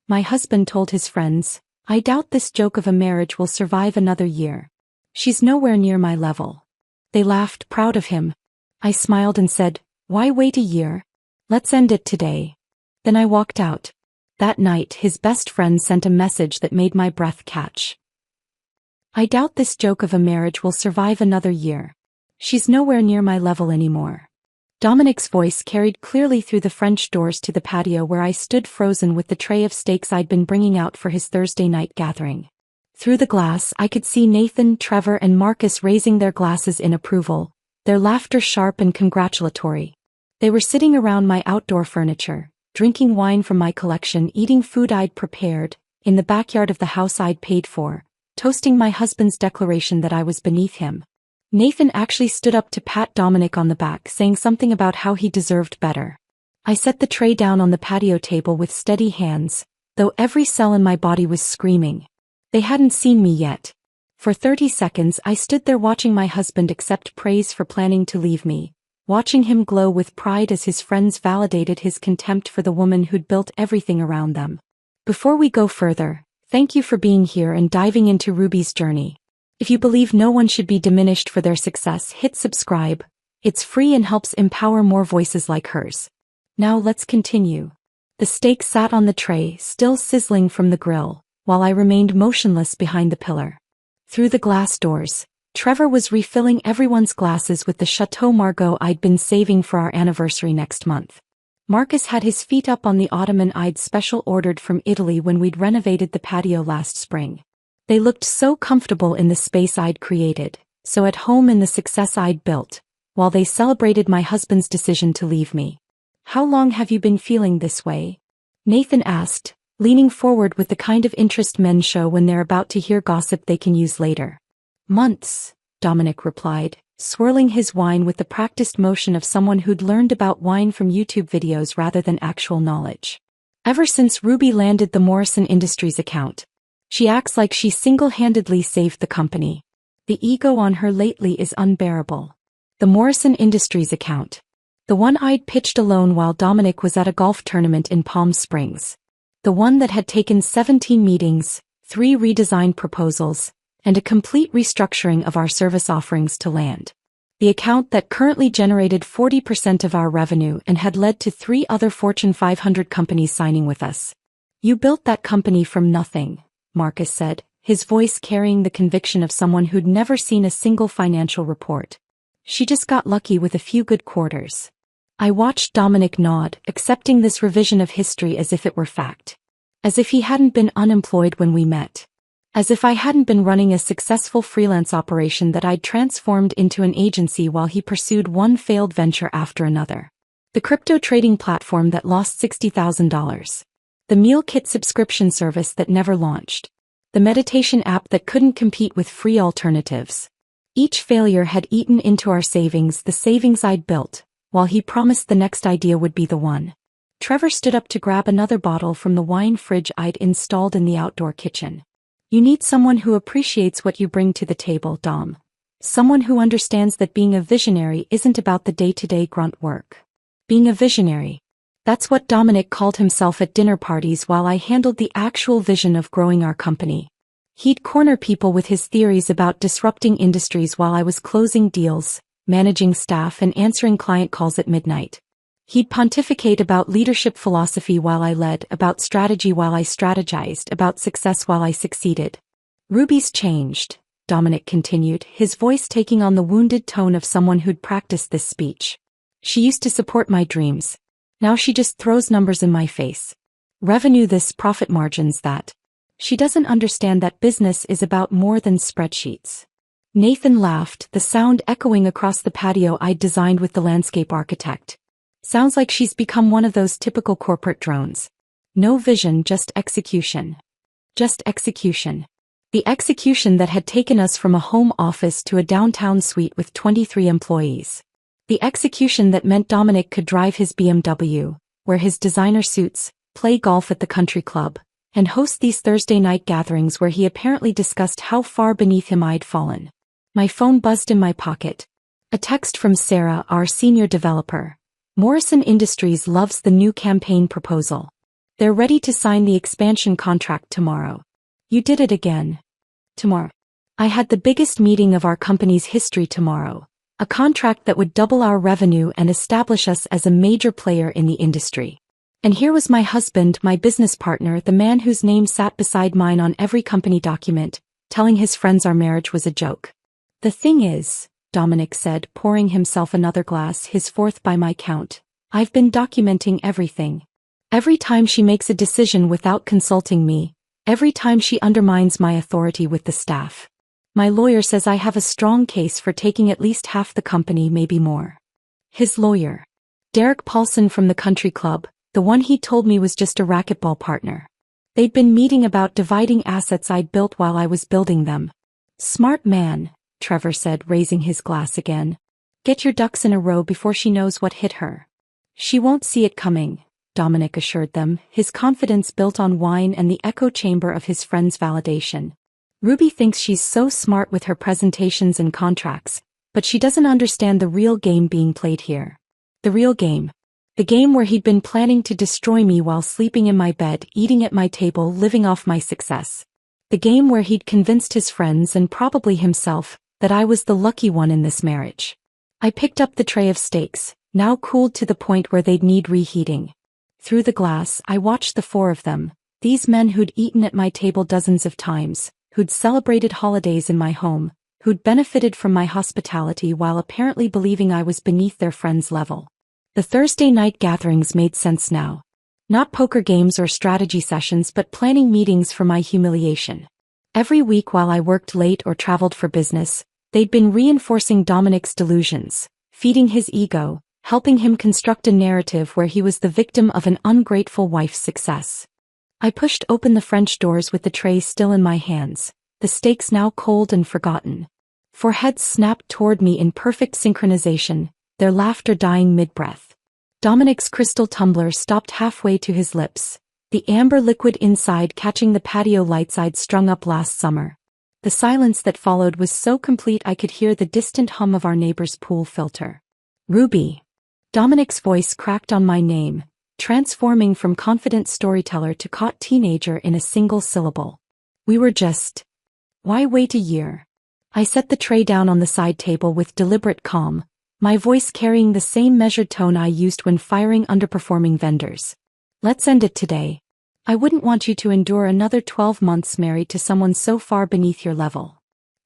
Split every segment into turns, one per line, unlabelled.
My husband told his friends, "I doubt this joke of a marriage will survive another year. She's nowhere near my level." They laughed, proud of him. I smiled and said, "Why wait a year? Let's end it today." Then I walked out. That night his best friend sent a message that made my breath catch. "I doubt this joke of a marriage will survive another year. She's nowhere near my level anymore." Dominic's voice carried clearly through the French doors to the patio where I stood frozen with the tray of steaks I'd been bringing out for his Thursday night gathering. Through the glass I could see Nathan, Trevor and Marcus raising their glasses in approval, their laughter sharp and congratulatory. They were sitting around my outdoor furniture, drinking wine from my collection, eating food I'd prepared, in the backyard of the house I'd paid for, toasting my husband's declaration that I was beneath him. Nathan actually stood up to pat Dominic on the back, saying something about how he deserved better. I set the tray down on the patio table with steady hands, though every cell in my body was screaming. They hadn't seen me yet. For 30 seconds I stood there watching my husband accept praise for planning to leave me, watching him glow with pride as his friends validated his contempt for the woman who'd built everything around them. Before we go further, thank you for being here and diving into Ruby's journey. If you believe no one should be diminished for their success, hit subscribe. It's free and helps empower more voices like hers. Now let's continue. The steak sat on the tray, still sizzling from the grill, while I remained motionless behind the pillar. Through the glass doors, Trevor was refilling everyone's glasses with the Chateau Margaux I'd been saving for our anniversary next month. Marcus had his feet up on the ottoman I'd special ordered from Italy when we'd renovated the patio last spring. They looked so comfortable in the space I'd created, so at home in the success I'd built, while they celebrated my husband's decision to leave me. "How long have you been feeling this way?" Nathan asked, leaning forward with the kind of interest men show when they're about to hear gossip they can use later. "Months," Dominic replied, swirling his wine with the practiced motion of someone who'd learned about wine from YouTube videos rather than actual knowledge. "Ever since Ruby landed the Morrison Industries account. She acts like she single-handedly saved the company. The ego on her lately is unbearable." The Morrison Industries account. The one I'd pitched alone while Dominic was at a golf tournament in Palm Springs. The one that had taken 17 meetings, 3 redesigned proposals, and a complete restructuring of our service offerings to land. The account that currently generated 40% of our revenue and had led to 3 other Fortune 500 companies signing with us. "You built that company from nothing," Marcus said, his voice carrying the conviction of someone who'd never seen a single financial report. "She just got lucky with a few good quarters." I watched Dominic nod, accepting this revision of history as if it were fact. As if he hadn't been unemployed when we met. As if I hadn't been running a successful freelance operation that I'd transformed into an agency while he pursued one failed venture after another. The crypto trading platform that lost $60,000. The meal kit subscription service that never launched. The meditation app that couldn't compete with free alternatives. Each failure had eaten into our savings, the savings I'd built, while he promised the next idea would be the one. Trevor stood up to grab another bottle from the wine fridge I'd installed in the outdoor kitchen. "You need someone who appreciates what you bring to the table, Dom. Someone who understands that being a visionary isn't about the day-to-day grunt work. Being a visionary. That's what Dominic called himself at dinner parties while I handled the actual vision of growing our company. He'd corner people with his theories about disrupting industries while I was closing deals, managing staff and answering client calls at midnight. He'd pontificate about leadership philosophy while I led, about strategy while I strategized, about success while I succeeded. "Ruby's changed," Dominic continued, his voice taking on the wounded tone of someone who'd practiced this speech. "She used to support my dreams. Now she just throws numbers in my face. Revenue this, profit margins that. She doesn't understand that business is about more than spreadsheets." Nathan laughed, the sound echoing across the patio I'd designed with the landscape architect. "Sounds like she's become one of those typical corporate drones. No vision, just execution. Just execution. The execution that had taken us from a home office to a downtown suite with 23 employees. The execution that meant Dominic could drive his BMW, wear his designer suits, play golf at the country club, and host these Thursday night gatherings where he apparently discussed how far beneath him I'd fallen. My phone buzzed in my pocket. A text from Sarah, our senior developer. "Morrison Industries loves the new campaign proposal. They're ready to sign the expansion contract tomorrow. You did it again. Tomorrow. I had the biggest meeting of our company's history tomorrow. A contract that would double our revenue and establish us as a major player in the industry. And here was my husband, my business partner, the man whose name sat beside mine on every company document, telling his friends our marriage was a joke. The thing is, Dominic said, pouring himself another glass, his fourth by my count, I've been documenting everything. Every time she makes a decision without consulting me, every time she undermines my authority with the staff. My lawyer says I have a strong case for taking at least half the company, maybe more. His lawyer. Derek Paulson from the country club, the one he told me was just a racquetball partner. They'd been meeting about dividing assets I'd built while I was building them. Smart man, Trevor said, raising his glass again. Get your ducks in a row before she knows what hit her. She won't see it coming, Dominic assured them, his confidence built on wine and the echo chamber of his friend's validation. Ruby thinks she's so smart with her presentations and contracts, but she doesn't understand the real game being played here. The real game. The game where he'd been planning to destroy me while sleeping in my bed, eating at my table, living off my success. The game where he'd convinced his friends and probably himself that I was the lucky one in this marriage. I picked up the tray of steaks, now cooled to the point where they'd need reheating. Through the glass, I watched the four of them, these men who'd eaten at my table dozens of times, who'd celebrated holidays in my home, who'd benefited from my hospitality while apparently believing I was beneath their friends' level. The Thursday night gatherings made sense now. Not poker games or strategy sessions, but planning meetings for my humiliation. Every week while I worked late or traveled for business, they'd been reinforcing Dominic's delusions, feeding his ego, helping him construct a narrative where he was the victim of an ungrateful wife's success. I pushed open the French doors with the tray still in my hands, the steaks now cold and forgotten. Four heads snapped toward me in perfect synchronization, their laughter dying mid-breath. Dominic's crystal tumbler stopped halfway to his lips, the amber liquid inside catching the patio lights I'd strung up last summer. The silence that followed was so complete I could hear the distant hum of our neighbor's pool filter. Ruby. Dominic's voice cracked on my name, transforming from confident storyteller to caught teenager in a single syllable. We were just... Why wait a year? I set the tray down on the side table with deliberate calm, my voice carrying the same measured tone I used when firing underperforming vendors. Let's end it today. I wouldn't want you to endure another 12 months married to someone so far beneath your level.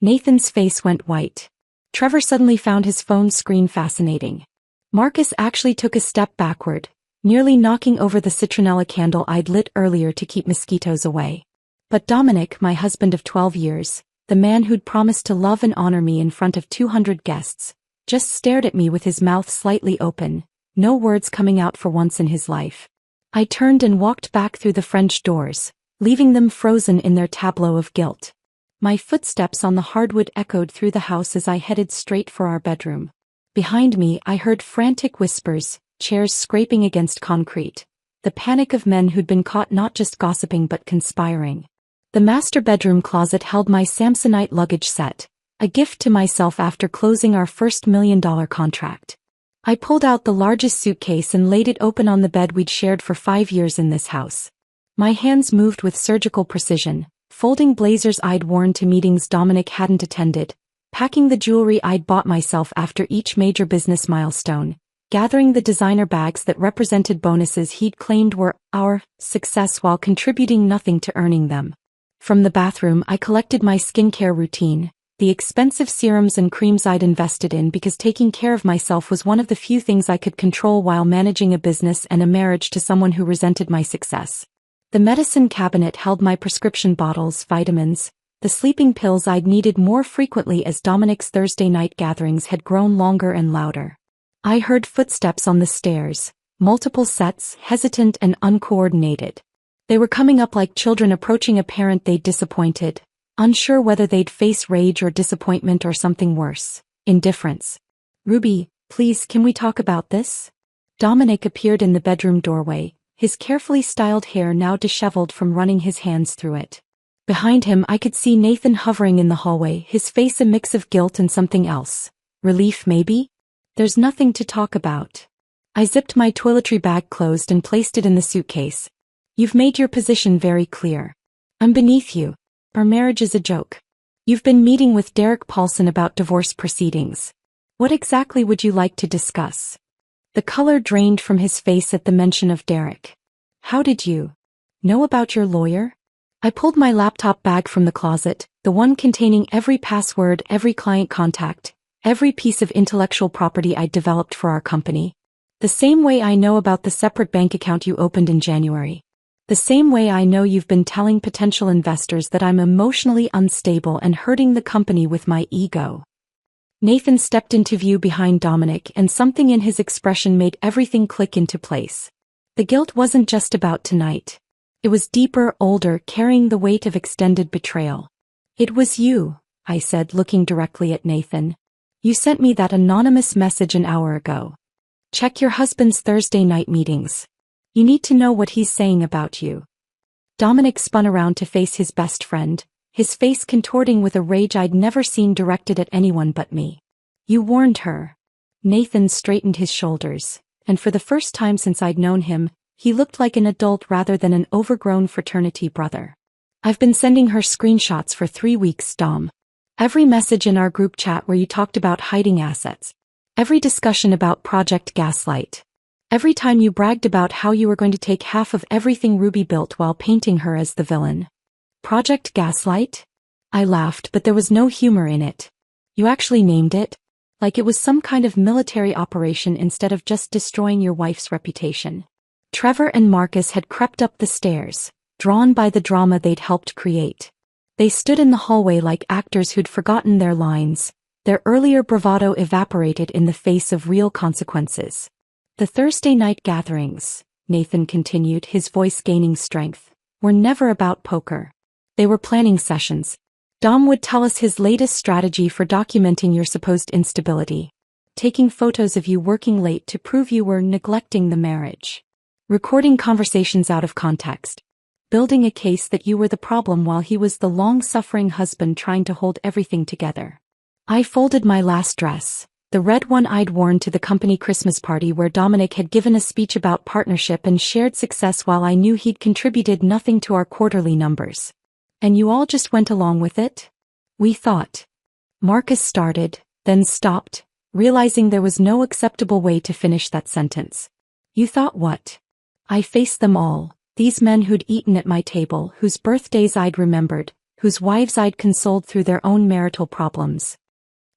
Nathan's face went white. Trevor suddenly found his phone screen fascinating. Marcus actually took a step backward, nearly knocking over the citronella candle I'd lit earlier to keep mosquitoes away. But Dominic, my husband of 12 years, the man who'd promised to love and honor me in front of 200 guests, just stared at me with his mouth slightly open, no words coming out for once in his life. I turned and walked back through the French doors, leaving them frozen in their tableau of guilt. My footsteps on the hardwood echoed through the house as I headed straight for our bedroom. Behind me, I heard frantic whispers, chairs scraping against concrete, the panic of men who'd been caught not just gossiping but conspiring. The master bedroom closet held my Samsonite luggage set, a gift to myself after closing our first $1 million contract. I pulled out the largest suitcase and laid it open on the bed we'd shared for 5 years in this house. My hands moved with surgical precision, folding blazers I'd worn to meetings Dominic hadn't attended, packing the jewelry I'd bought myself after each major business milestone, gathering the designer bags that represented bonuses he'd claimed were our success while contributing nothing to earning them. From the bathroom, I collected my skincare routine, the expensive serums and creams I'd invested in because taking care of myself was one of the few things I could control while managing a business and a marriage to someone who resented my success. The medicine cabinet held my prescription bottles, vitamins, the sleeping pills I'd needed more frequently as Dominic's Thursday night gatherings had grown longer and louder. I heard footsteps on the stairs, multiple sets, hesitant and uncoordinated. They were coming up like children approaching a parent they'd disappointed, unsure whether they'd face rage or disappointment or something worse, indifference. Ruby, please, can we talk about this? Dominic appeared in the bedroom doorway, his carefully styled hair now disheveled from running his hands through it. Behind him I could see Nathan hovering in the hallway, his face a mix of guilt and something else. Relief maybe? There's nothing to talk about. I zipped my toiletry bag closed and placed it in the suitcase. You've made your position very clear. I'm beneath you. Our marriage is a joke. You've been meeting with Derek Paulson about divorce proceedings. What exactly would you like to discuss? The color drained from his face at the mention of Derek. How did you know about your lawyer? I pulled my laptop bag from the closet, the one containing every password, every client contact, every piece of intellectual property I'd developed for our company. The same way I know about the separate bank account you opened in January. The same way I know you've been telling potential investors that I'm emotionally unstable and hurting the company with my ego. Nathan stepped into view behind Dominic, and something in his expression made everything click into place. The guilt wasn't just about tonight. It was deeper, older, carrying the weight of extended betrayal. It was you, I said, looking directly at Nathan. You sent me that anonymous message an hour ago. Check your husband's Thursday night meetings. You need to know what he's saying about you. Dominic spun around to face his best friend, his face contorting with a rage I'd never seen directed at anyone but me. You warned her. Nathan straightened his shoulders, and for the first time since I'd known him, he looked like an adult rather than an overgrown fraternity brother. I've been sending her screenshots for 3 weeks, Dom. Every message in our group chat where you talked about hiding assets. Every discussion about Project Gaslight. Every time you bragged about how you were going to take half of everything Ruby built while painting her as the villain. Project Gaslight? I laughed, but there was no humor in it. You actually named it? Like it was some kind of military operation instead of just destroying your wife's reputation. Trevor and Marcus had crept up the stairs, drawn by the drama they'd helped create. They stood in the hallway like actors who'd forgotten their lines, their earlier bravado evaporated in the face of real consequences. The Thursday night gatherings, Nathan continued, his voice gaining strength, were never about poker. They were planning sessions. Dom would tell us his latest strategy for documenting your supposed instability. Taking photos of you working late to prove you were neglecting the marriage. Recording conversations out of context. Building a case that you were the problem while he was the long-suffering husband trying to hold everything together. I folded my last dress, the red one I'd worn to the company Christmas party where Dominic had given a speech about partnership and shared success while I knew he'd contributed nothing to our quarterly numbers. And you all just went along with it? We thought. Marcus started, then stopped, realizing there was no acceptable way to finish that sentence. You thought what? I faced them all, these men who'd eaten at my table, whose birthdays I'd remembered, whose wives I'd consoled through their own marital problems.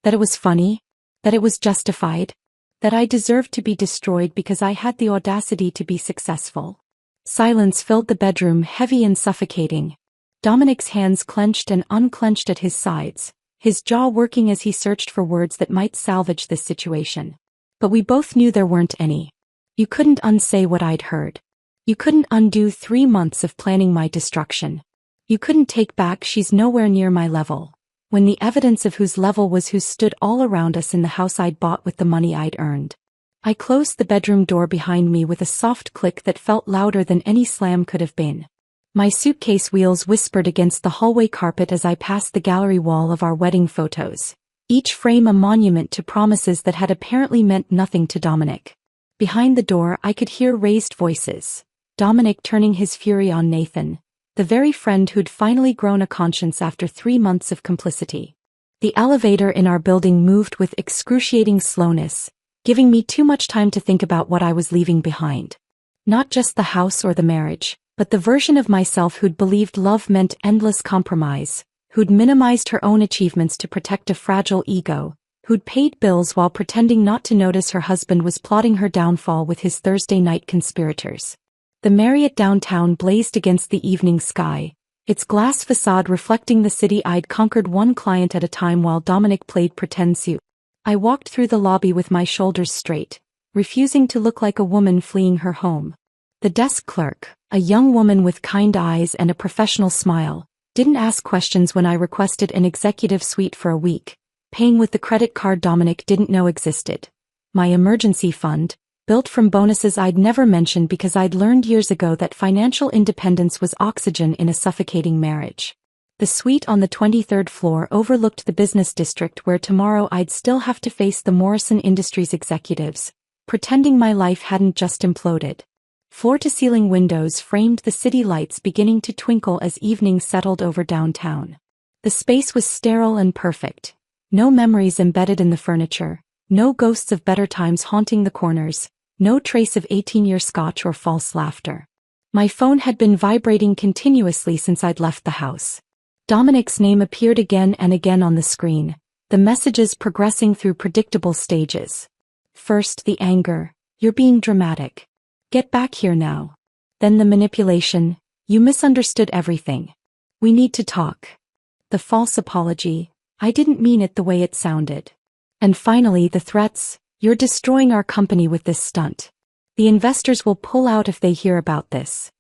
That it was funny? That it was justified? That I deserved to be destroyed because I had the audacity to be successful? Silence filled the bedroom, heavy and suffocating. Dominic's hands clenched and unclenched at his sides, his jaw working as he searched for words that might salvage this situation. But we both knew there weren't any. You couldn't unsay what I'd heard. You couldn't undo 3 months of planning my destruction. You couldn't take back she's nowhere near my level, when the evidence of whose level was who stood all around us in the house I'd bought with the money I'd earned. I closed the bedroom door behind me with a soft click that felt louder than any slam could have been. My suitcase wheels whispered against the hallway carpet as I passed the gallery wall of our wedding photos, each frame a monument to promises that had apparently meant nothing to Dominic. Behind the door I could hear raised voices, Dominic turning his fury on Nathan, the very friend who'd finally grown a conscience after 3 months of complicity. The elevator in our building moved with excruciating slowness, giving me too much time to think about what I was leaving behind. Not just the house or the marriage, but the version of myself who'd believed love meant endless compromise, who'd minimized her own achievements to protect a fragile ego, who'd paid bills while pretending not to notice her husband was plotting her downfall with his Thursday night conspirators. The Marriott downtown blazed against the evening sky, its glass facade reflecting the city I'd conquered one client at a time while Dominic played pretend suit. I walked through the lobby with my shoulders straight, refusing to look like a woman fleeing her home. The desk clerk, a young woman with kind eyes and a professional smile, didn't ask questions when I requested an executive suite for a week, paying with the credit card Dominic didn't know existed. My emergency fund, built from bonuses I'd never mentioned because I'd learned years ago that financial independence was oxygen in a suffocating marriage. The suite on the 23rd floor overlooked the business district where tomorrow I'd still have to face the Morrison Industries executives, pretending my life hadn't just imploded. Floor-to-ceiling windows framed the city lights beginning to twinkle as evening settled over downtown. The space was sterile and perfect. No memories embedded in the furniture, no ghosts of better times haunting the corners, no trace of 18-year scotch or false laughter. My phone had been vibrating continuously since I'd left the house. Dominic's name appeared again and again on the screen, the messages progressing through predictable stages. First, the anger, "You're being dramatic. Get back here now." Then the manipulation, "You misunderstood everything. We need to talk." The false apology, "I didn't mean it the way it sounded." And finally the threats, "You're destroying our company with this stunt. The investors will pull out if they hear about this."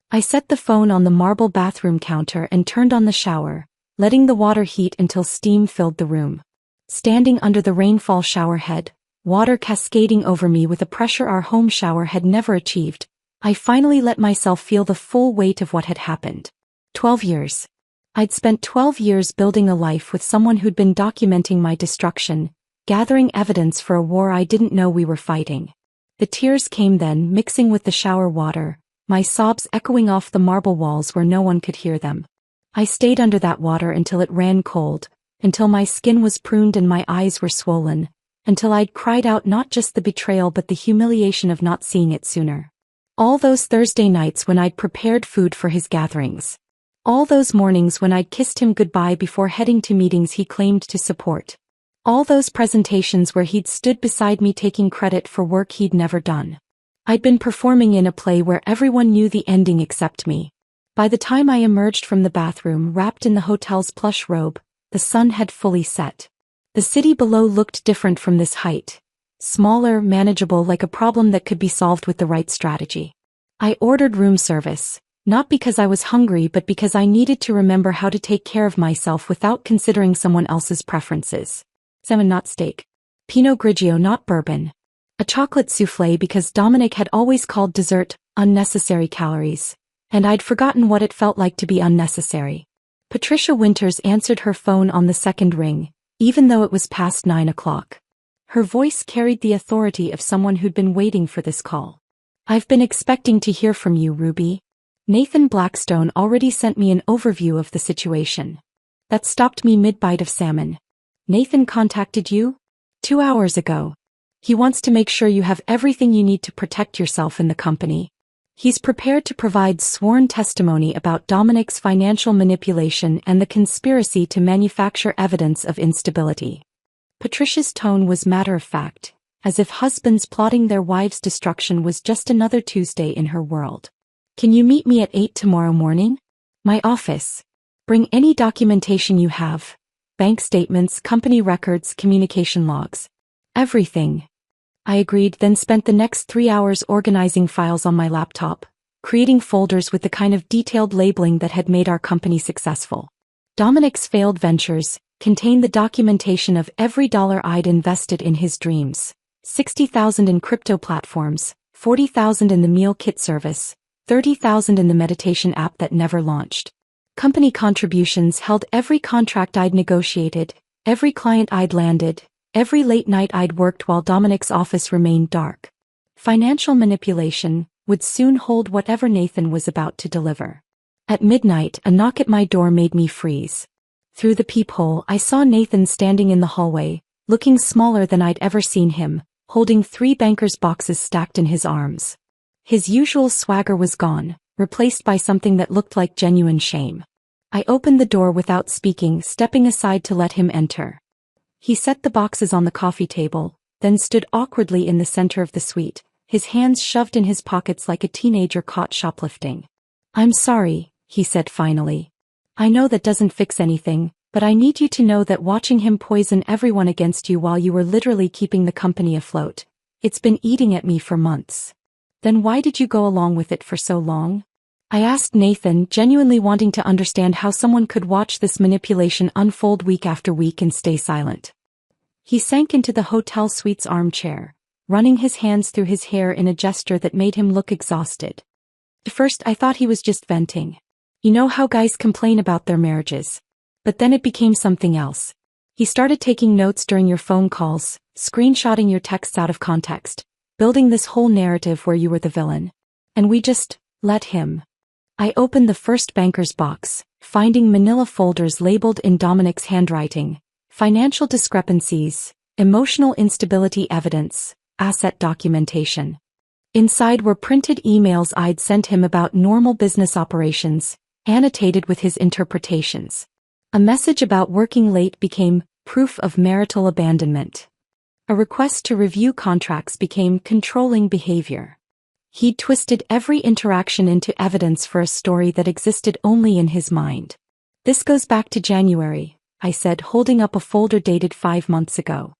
I set the phone on the marble bathroom counter and turned on the shower, letting the water heat until steam filled the room. Standing under the rainfall shower head, water cascading over me with a pressure our home shower had never achieved, I finally let myself feel the full weight of what had happened. 12 years. I'd spent 12 years building a life with someone who'd been documenting my destruction, gathering evidence for a war I didn't know we were fighting. The tears came then, mixing with the shower water, my sobs echoing off the marble walls where no one could hear them. I stayed under that water until it ran cold, until my skin was pruned and my eyes were swollen, until I'd cried out not just the betrayal but the humiliation of not seeing it sooner. All those Thursday nights when I'd prepared food for his gatherings. All those mornings when I'd kissed him goodbye before heading to meetings he claimed to support. All those presentations where he'd stood beside me taking credit for work he'd never done. I'd been performing in a play where everyone knew the ending except me. By the time I emerged from the bathroom wrapped in the hotel's plush robe, the sun had fully set. The city below looked different from this height. Smaller, manageable, like a problem that could be solved with the right strategy. I ordered room service, not because I was hungry but because I needed to remember how to take care of myself without considering someone else's preferences. Salmon, not steak. Pinot Grigio, not bourbon. A chocolate soufflé because Dominic had always called dessert unnecessary calories, and I'd forgotten what it felt like to be unnecessary. Patricia Winters answered her phone on the second ring, even though it was past 9 o'clock. Her voice carried the authority of someone who'd been waiting for this call. "I've been expecting to hear from you, Ruby. Nathan Blackstone already sent me an overview of the situation." That stopped me mid-bite of salmon. "Nathan contacted you? 2 hours ago. He wants to make sure you have everything you need to protect yourself in the company. He's prepared to provide sworn testimony about Dominic's financial manipulation and the conspiracy to manufacture evidence of instability." Patricia's tone was matter-of-fact, as if husbands plotting their wives' destruction was just another Tuesday in her world. "Can you meet me at 8 tomorrow morning? My office. Bring any documentation you have. Bank statements, company records, communication logs. Everything." I agreed, then spent the next 3 hours organizing files on my laptop, creating folders with the kind of detailed labeling that had made our company successful. Dominic's failed ventures contained the documentation of every dollar I'd invested in his dreams. 60,000 in crypto platforms, 40,000 in the meal kit service, 30,000 in the meditation app that never launched. Company contributions held every contract I'd negotiated, every client I'd landed, every late night I'd worked while Dominic's office remained dark. Financial manipulation would soon hold whatever Nathan was about to deliver. At midnight, a knock at my door made me freeze. Through the peephole, I saw Nathan standing in the hallway, looking smaller than I'd ever seen him, holding 3 banker's boxes stacked in his arms. His usual swagger was gone, replaced by something that looked like genuine shame. I opened the door without speaking, stepping aside to let him enter. He set the boxes on the coffee table, then stood awkwardly in the center of the suite, his hands shoved in his pockets like a teenager caught shoplifting. "I'm sorry," he said finally. "I know that doesn't fix anything, but I need you to know that watching him poison everyone against you while you were literally keeping the company afloat, it's been eating at me for months." "Then why did you go along with it for so long?" I asked Nathan, genuinely wanting to understand how someone could watch this manipulation unfold week after week and stay silent. He sank into the hotel suite's armchair, running his hands through his hair in a gesture that made him look exhausted. "At first I thought he was just venting. You know how guys complain about their marriages. But then it became something else. He started taking notes during your phone calls, screenshotting your texts out of context, building this whole narrative where you were the villain. And we just let him. I opened the first banker's box, finding manila folders labeled in Dominic's handwriting: financial discrepancies, emotional instability evidence, asset documentation. Inside were printed emails I'd sent him about normal business operations, annotated with his interpretations. A message about working late became proof of marital abandonment. A request to review contracts became controlling behavior. He'd twisted every interaction into evidence for a story that existed only in his mind. This goes back to January, I said, holding up a folder dated 5 months ago.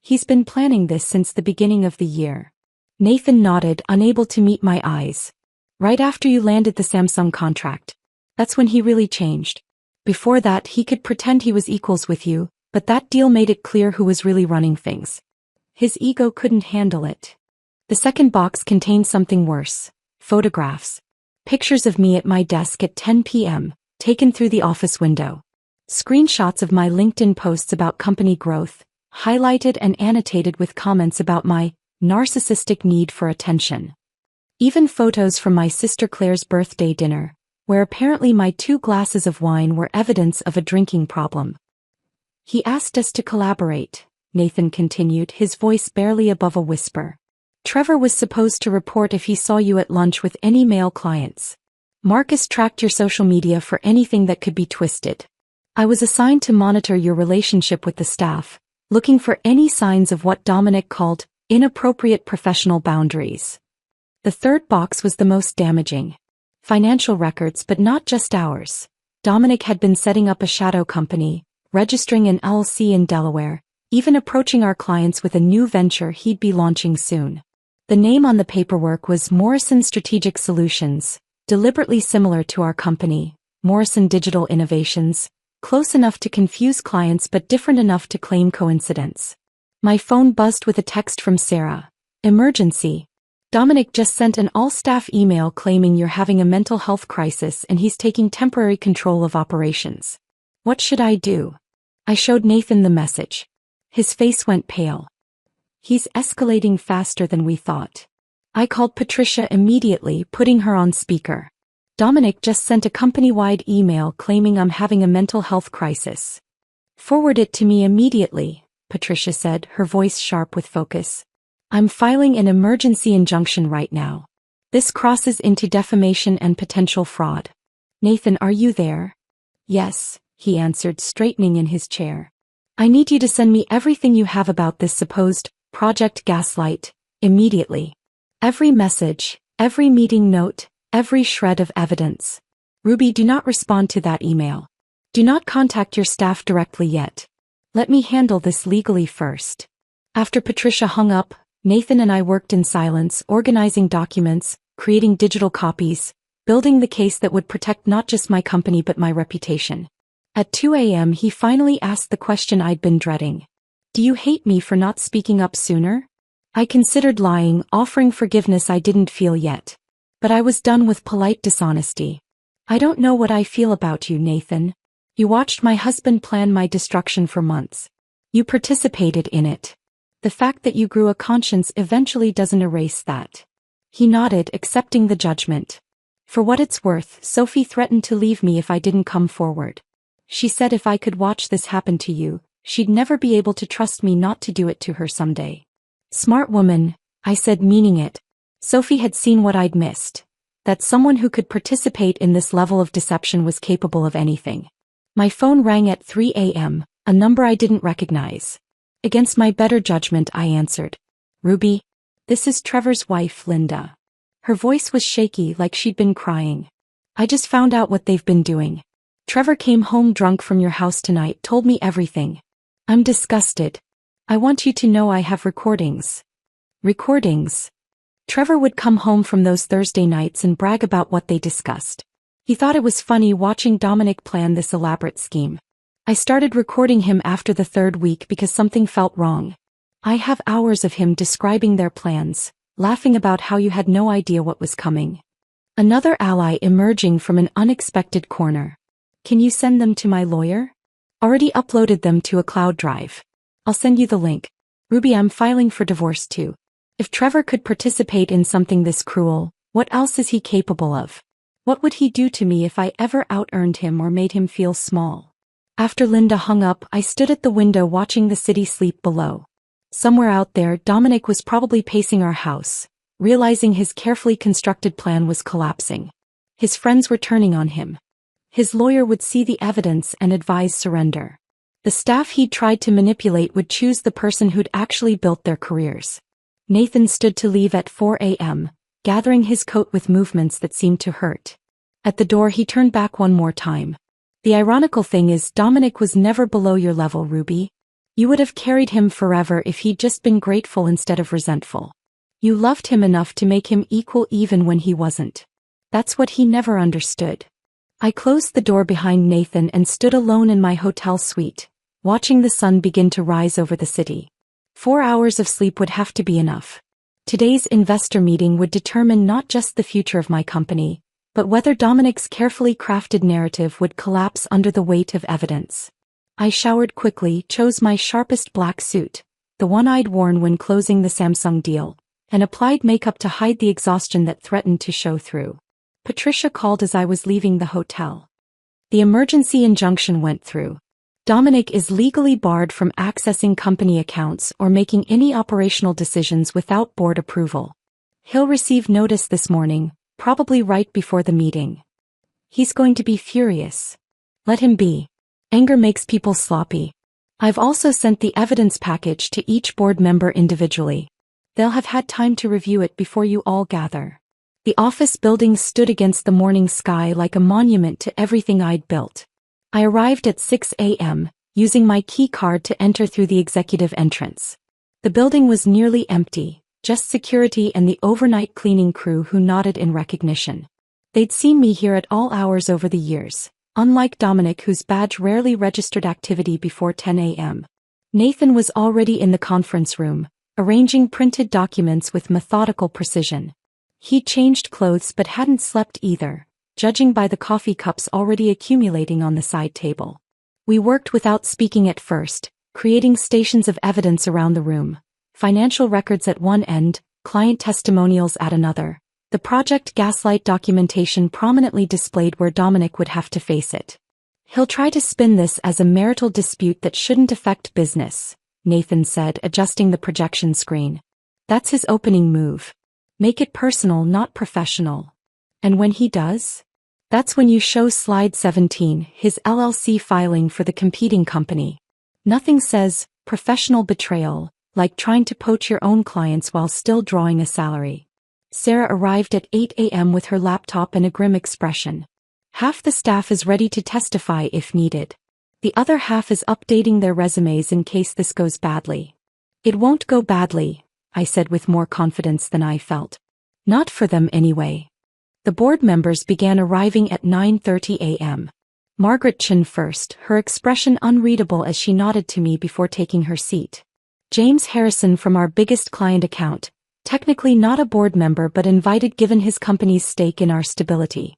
He's been planning this since the beginning of the year. Nathan nodded, unable to meet my eyes. Right after you landed the Samsung contract. That's when he really changed. Before that he could pretend he was equals with you, but that deal made it clear who was really running things. His ego couldn't handle it. The second box contained something worse. Photographs. Pictures of me at my desk at 10 p.m., taken through the office window. Screenshots of my LinkedIn posts about company growth, highlighted and annotated with comments about my narcissistic need for attention. Even photos from my sister Claire's birthday dinner, where apparently my 2 glasses of wine were evidence of a drinking problem. He asked us to collaborate, Nathan continued, his voice barely above a whisper. Trevor was supposed to report if he saw you at lunch with any male clients. Marcus tracked your social media for anything that could be twisted. I was assigned to monitor your relationship with the staff, looking for any signs of what Dominic called inappropriate professional boundaries. The third box was the most damaging. Financial records, but not just ours. Dominic had been setting up a shadow company, registering an LLC in Delaware, even approaching our clients with a new venture he'd be launching soon. The name on the paperwork was Morrison Strategic Solutions, deliberately similar to our company, Morrison Digital Innovations, close enough to confuse clients but different enough to claim coincidence. My phone buzzed with a text from Sarah. Emergency. Dominic just sent an all-staff email claiming you're having a mental health crisis and he's taking temporary control of operations. What should I do? I showed Nathan the message. His face went pale. He's escalating faster than we thought. I called Patricia immediately, putting her on speaker. Dominic just sent a company-wide email claiming I'm having a mental health crisis. Forward it to me immediately, Patricia said, her voice sharp with focus. I'm filing an emergency injunction right now. This crosses into defamation and potential fraud. Nathan, are you there? Yes, he answered, straightening in his chair. I need you to send me everything you have about this supposed Project Gaslight, immediately. Every message, every meeting note, every shred of evidence. Ruby, do not respond to that email. Do not contact your staff directly yet. Let me handle this legally first. After Patricia hung up, Nathan and I worked in silence, organizing documents, creating digital copies, building the case that would protect not just my company but my reputation. At 2 a.m. he finally asked the question I'd been dreading. Do you hate me for not speaking up sooner? I considered lying, offering forgiveness I didn't feel yet. But I was done with polite dishonesty. I don't know what I feel about you, Nathan. You watched my husband plan my destruction for months. You participated in it. The fact that you grew a conscience eventually doesn't erase that. He nodded, accepting the judgment. For what it's worth, Sophie threatened to leave me if I didn't come forward. She said if I could watch this happen to you, she'd never be able to trust me not to do it to her someday. Smart woman, I said, meaning it. Sophie had seen what I'd missed. That someone who could participate in this level of deception was capable of anything. My phone rang at 3 a.m., a number I didn't recognize. Against my better judgment, I answered. Ruby, this is Trevor's wife, Linda. Her voice was shaky, like she'd been crying. I just found out what they've been doing. Trevor came home drunk from your house tonight, told me everything. I'm disgusted. I want you to know I have recordings. Recordings? Trevor would come home from those Thursday nights and brag about what they discussed. He thought it was funny watching Dominic plan this elaborate scheme. I started recording him after the 3rd week because something felt wrong. I have hours of him describing their plans, laughing about how you had no idea what was coming. Another ally emerging from an unexpected corner. Can you send them to my lawyer? Already uploaded them to a cloud drive. I'll send you the link. Ruby, I'm filing for divorce too. If Trevor could participate in something this cruel, What else is he capable of? What would he do to me if I ever out-earned him or made him feel small? After Linda hung up, I stood at the window watching the city sleep below. Somewhere out there, Dominic was probably pacing our house, realizing his carefully constructed plan was collapsing. His friends were turning on him. His lawyer would see the evidence and advise surrender. The staff he'd tried to manipulate would choose the person who'd actually built their careers. Nathan stood to leave at 4 a.m., gathering his coat with movements that seemed to hurt. At the door he turned back one more time. The ironical thing is, Dominic was never below your level, Ruby. You would have carried him forever if he'd just been grateful instead of resentful. You loved him enough to make him equal even when he wasn't. That's what he never understood. I closed the door behind Nathan and stood alone in my hotel suite, watching the sun begin to rise over the city. 4 hours of sleep would have to be enough. Today's investor meeting would determine not just the future of my company, but whether Dominic's carefully crafted narrative would collapse under the weight of evidence. I showered quickly, chose my sharpest black suit, the one I'd worn when closing the Samsung deal, and applied makeup to hide the exhaustion that threatened to show through. Patricia called as I was leaving the hotel. The emergency injunction went through. Dominic is legally barred from accessing company accounts or making any operational decisions without board approval. He'll receive notice this morning, probably right before the meeting. He's going to be furious. Let him be. Anger makes people sloppy. I've also sent the evidence package to each board member individually. They'll have had time to review it before you all gather. The office building stood against the morning sky like a monument to everything I'd built. I arrived at 6 a.m., using my key card to enter through the executive entrance. The building was nearly empty, just security and the overnight cleaning crew who nodded in recognition. They'd seen me here at all hours over the years, unlike Dominic, whose badge rarely registered activity before 10 a.m. Nathan was already in the conference room, arranging printed documents with methodical precision. He'd changed clothes but hadn't slept either, judging by the coffee cups already accumulating on the side table. We worked without speaking at first, creating stations of evidence around the room, financial records at one end, client testimonials at another, the Project Gaslight documentation prominently displayed where Dominic would have to face it. He'll try to spin this as a marital dispute that shouldn't affect business, Nathan said, adjusting the projection screen. That's his opening move. Make it personal, not professional. And when he does? That's when you show slide 17, his LLC filing for the competing company. Nothing says professional betrayal like trying to poach your own clients while still drawing a salary. Sarah arrived at 8 a.m. with her laptop and a grim expression. Half the staff is ready to testify if needed. The other half is updating their resumes in case this goes badly. It won't go badly, I said with more confidence than I felt. Not for them anyway. The board members began arriving at 9:30 a.m. Margaret Chin first, her expression unreadable as she nodded to me before taking her seat. James Harrison from our biggest client account, technically not a board member but invited given his company's stake in our stability.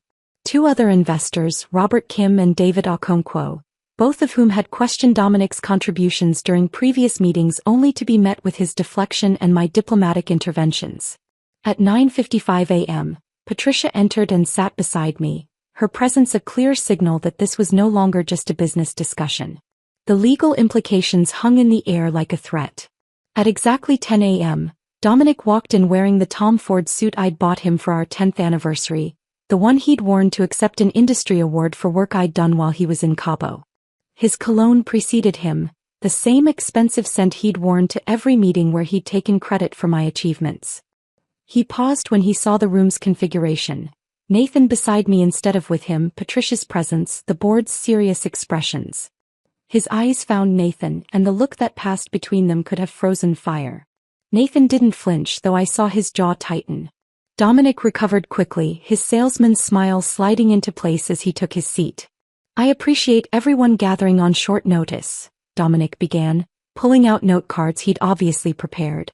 2 other investors, Robert Kim and David Okonkwo, both of whom had questioned Dominic's contributions during previous meetings only to be met with his deflection and my diplomatic interventions. At 9:55 a.m., Patricia entered and sat beside me, her presence a clear signal that this was no longer just a business discussion. The legal implications hung in the air like a threat. At exactly 10 a.m., Dominic walked in wearing the Tom Ford suit I'd bought him for our 10th anniversary, the one he'd worn to accept an industry award for work I'd done while he was in Cabo. His cologne preceded him, the same expensive scent he'd worn to every meeting where he'd taken credit for my achievements. He paused when he saw the room's configuration. Nathan beside me instead of with him, Patricia's presence, the board's serious expressions. His eyes found Nathan, and the look that passed between them could have frozen fire. Nathan didn't flinch, though I saw his jaw tighten. Dominic recovered quickly, his salesman's smile sliding into place as he took his seat. I appreciate everyone gathering on short notice, Dominic began, pulling out note cards he'd obviously prepared.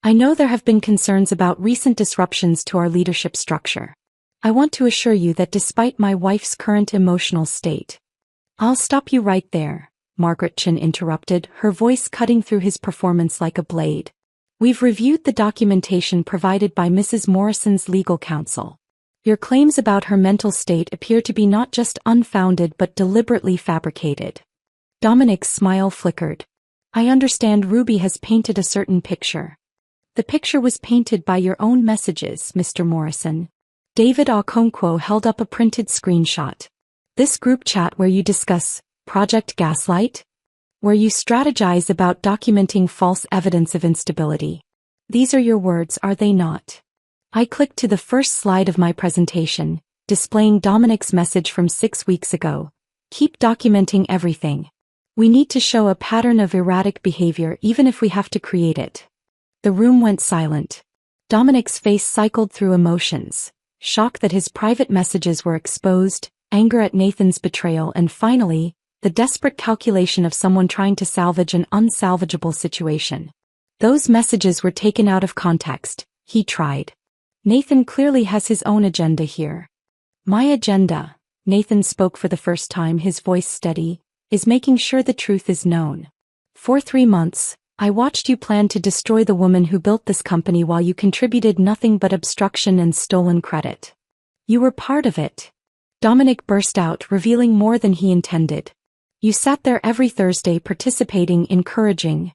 I know there have been concerns about recent disruptions to our leadership structure. I want to assure you that despite my wife's current emotional state. I'll stop you right there, Margaret Chin interrupted, her voice cutting through his performance like a blade. We've reviewed the documentation provided by Mrs. Morrison's legal counsel. Your claims about her mental state appear to be not just unfounded but deliberately fabricated. Dominic's smile flickered. I understand Ruby has painted a certain picture. The picture was painted by your own messages, Mr. Morrison. David Okonkwo held up a printed screenshot. This group chat where you discuss Project Gaslight? Where you strategize about documenting false evidence of instability. These are your words, are they not? I clicked to the first slide of my presentation, displaying Dominic's message from 6 weeks ago. Keep documenting everything. We need to show a pattern of erratic behavior even if we have to create it. The room went silent. Dominic's face cycled through emotions. Shock that his private messages were exposed, anger at Nathan's betrayal, and finally, the desperate calculation of someone trying to salvage an unsalvageable situation. Those messages were taken out of context, he tried. Nathan clearly has his own agenda here. My agenda, Nathan spoke for the first time, his voice steady, is making sure the truth is known. For 3 months, I watched you plan to destroy the woman who built this company while you contributed nothing but obstruction and stolen credit. You were part of it. Dominic burst out, revealing more than he intended. You sat there every Thursday participating, encouraging.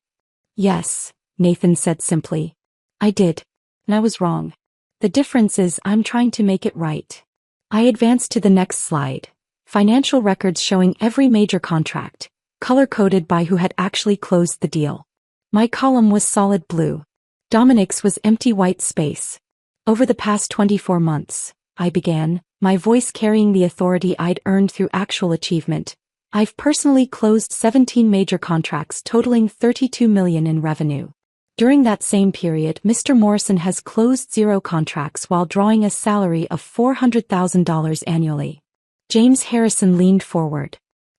Yes, Nathan said simply. I did. And I was wrong. The difference is I'm trying to make it right. I advanced to the next slide. Financial records showing every major contract, color-coded by who had actually closed the deal. My column was solid blue. Dominic's was empty white space. Over the past 24 months, I began, my voice carrying the authority I'd earned through actual achievement. I've personally closed 17 major contracts totaling $32 million in revenue. During that same period, Mr. Morrison has closed 0 contracts while drawing a salary of $400,000 annually. James Harrison leaned forward.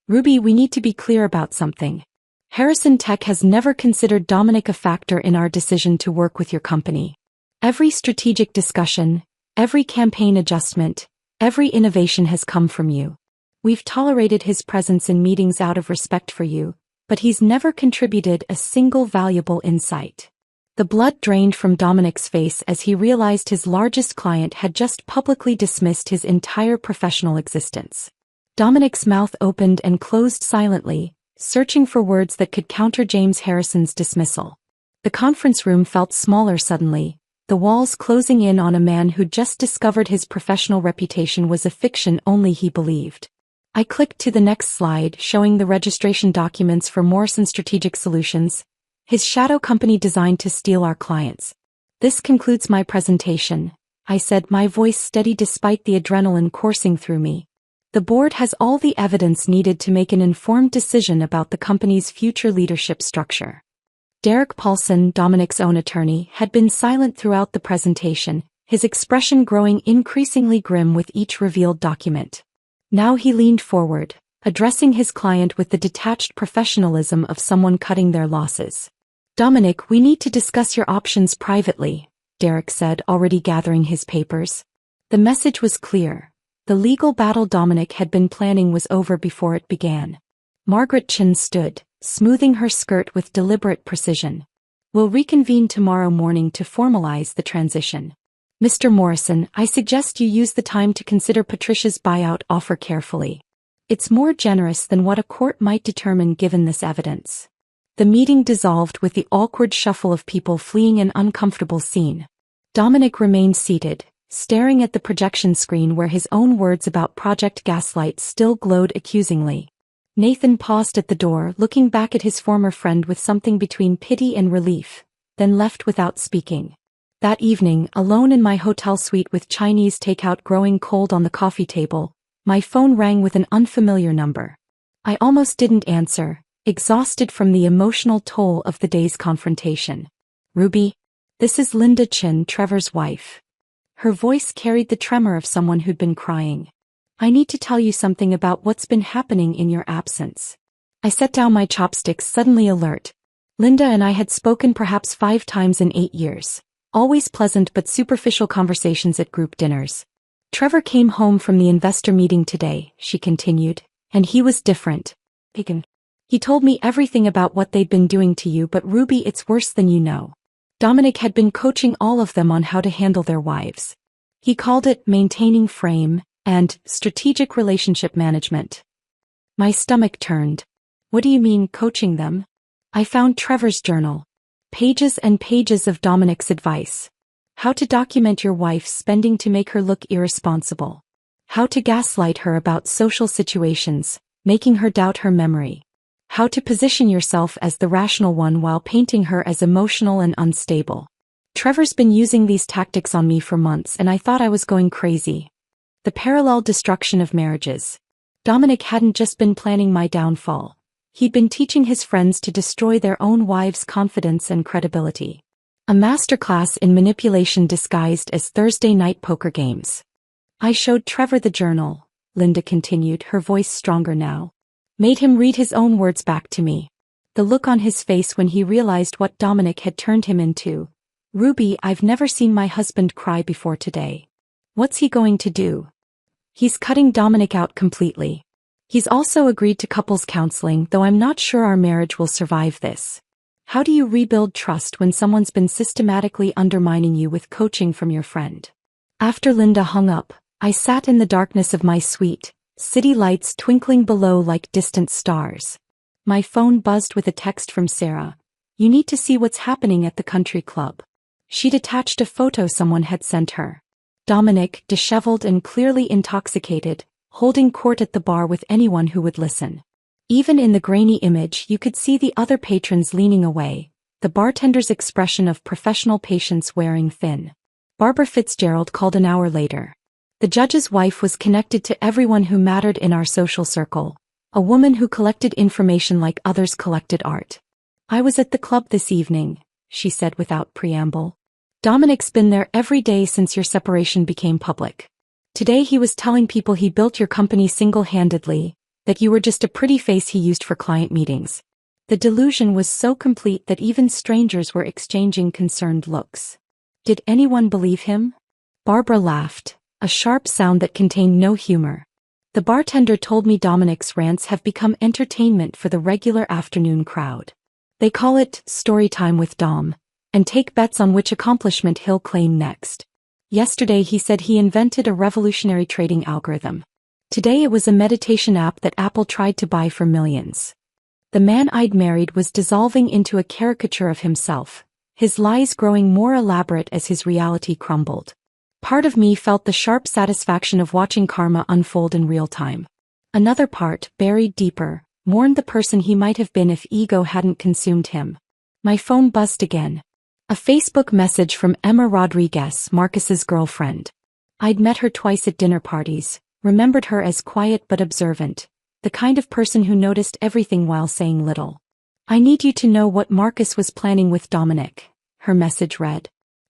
Ruby, we need to be clear about something. Harrison Tech has never considered Dominic a factor in our decision to work with your company. Every strategic discussion, every campaign adjustment, every innovation has come from you. We've tolerated his presence in meetings out of respect for you, but he's never contributed a single valuable insight. The blood drained from Dominic's face as he realized his largest client had just publicly dismissed his entire professional existence. Dominic's mouth opened and closed silently, searching for words that could counter James Harrison's dismissal. The conference room felt smaller suddenly, the walls closing in on a man who'd just discovered his professional reputation was a fiction only he believed. I clicked to the next slide showing the registration documents for Morrison Strategic Solutions, his shadow company designed to steal our clients. This concludes my presentation, I said, my voice steady despite the adrenaline coursing through me. The board has all the evidence needed to make an informed decision about the company's future leadership structure. Derek Paulson, Dominic's own attorney, had been silent throughout the presentation, his expression growing increasingly grim with each revealed document. Now he leaned forward, addressing his client with the detached professionalism of someone cutting their losses. Dominic, we need to discuss your options privately, Derek said, already gathering his papers. The message was clear. The legal battle Dominic had been planning was over before it began. Margaret Chin stood, smoothing her skirt with deliberate precision. We'll reconvene tomorrow morning to formalize the transition. Mr. Morrison, I suggest you use the time to consider Patricia's buyout offer carefully. It's more generous than what a court might determine given this evidence. The meeting dissolved with the awkward shuffle of people fleeing an uncomfortable scene. Dominic remained seated, staring at the projection screen where his own words about Project Gaslight still glowed accusingly. Nathan paused at the door, looking back at his former friend with something between pity and relief, then left without speaking. That evening, alone in my hotel suite with Chinese takeout growing cold on the coffee table, my phone rang with an unfamiliar number. I almost didn't answer, exhausted from the emotional toll of the day's confrontation. Ruby? This is Linda Chin, Trevor's wife. Her voice carried the tremor of someone who'd been crying. I need to tell you something about what's been happening in your absence. I set down my chopsticks, suddenly alert. Linda and I had spoken perhaps 5 times in 8 years. Always pleasant but superficial conversations at group dinners. Trevor came home from the investor meeting today, she continued, and he was different. He told me everything about what they'd been doing to you, but Ruby, it's worse than you know. Dominic had been coaching all of them on how to handle their wives. He called it maintaining frame and strategic relationship management. My stomach turned. What do you mean, coaching them? I found Trevor's journal. Pages and pages of Dominic's advice. How to document your wife's spending to make her look irresponsible. How to gaslight her about social situations, making her doubt her memory. How to position yourself as the rational one while painting her as emotional and unstable. Trevor's been using these tactics on me for months and I thought I was going crazy. The parallel destruction of marriages. Dominic hadn't just been planning my downfall. He'd been teaching his friends to destroy their own wives' confidence and credibility. A masterclass in manipulation disguised as Thursday night poker games. I showed Trevor the journal, Linda continued, her voice stronger now. Made him read his own words back to me. The look on his face when he realized what Dominic had turned him into. Ruby, I've never seen my husband cry before today. What's he going to do? He's cutting Dominic out completely. He's also agreed to couples counseling, though I'm not sure our marriage will survive this. How do you rebuild trust when someone's been systematically undermining you with coaching from your friend? After Linda hung up, I sat in the darkness of my suite, city lights twinkling below like distant stars. My phone buzzed with a text from Sarah. You need to see what's happening at the country club. She'd attached a photo someone had sent her. Dominic, disheveled and clearly intoxicated, holding court at the bar with anyone who would listen. Even in the grainy image you could see the other patrons leaning away, the bartender's expression of professional patience wearing thin. Barbara Fitzgerald called an hour later. The judge's wife was connected to everyone who mattered in our social circle, a woman who collected information like others collected art. I was at the club this evening, she said without preamble. Dominic's been there every day since your separation became public. Today he was telling people he built your company single-handedly, that you were just a pretty face he used for client meetings. The delusion was so complete that even strangers were exchanging concerned looks. Did anyone believe him? Barbara laughed, a sharp sound that contained no humor. The bartender told me Dominic's rants have become entertainment for the regular afternoon crowd. They call it story time with Dom, and take bets on which accomplishment he'll claim next. Yesterday he said he invented a revolutionary trading algorithm. Today it was a meditation app that Apple tried to buy for millions. The man I'd married was dissolving into a caricature of himself, his lies growing more elaborate as his reality crumbled. Part of me felt the sharp satisfaction of watching karma unfold in real time. Another part, buried deeper, mourned the person he might have been if ego hadn't consumed him. My phone buzzed again. A Facebook message from Emma Rodriguez, Marcus's girlfriend. I'd met her twice at dinner parties, remembered her as quiet but observant, the kind of person who noticed everything while saying little. I need you to know what Marcus was planning with Dominic, her message read.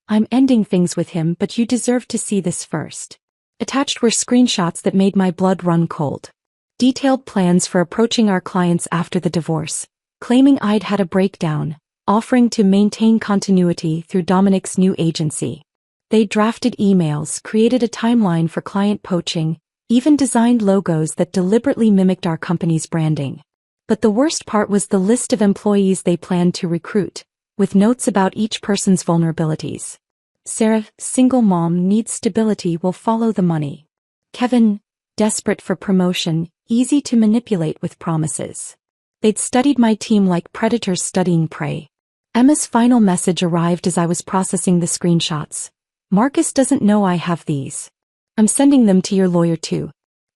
I'm ending things with him, but you deserve to see this first. Attached were screenshots that made my blood run cold. Detailed plans for approaching our clients after the divorce, claiming I'd had a breakdown, offering to maintain continuity through Dominic's new agency. They drafted emails, created a timeline for client poaching, even designed logos that deliberately mimicked our company's branding. But the worst part was the list of employees they planned to recruit, with notes about each person's vulnerabilities. Sarah, single mom, needs stability, will follow the money. Kevin, desperate for promotion, easy to manipulate with promises. They'd studied my team like predators studying prey. Emma's final message arrived as I was processing the screenshots. Marcus doesn't know I have these. I'm sending them to your lawyer too.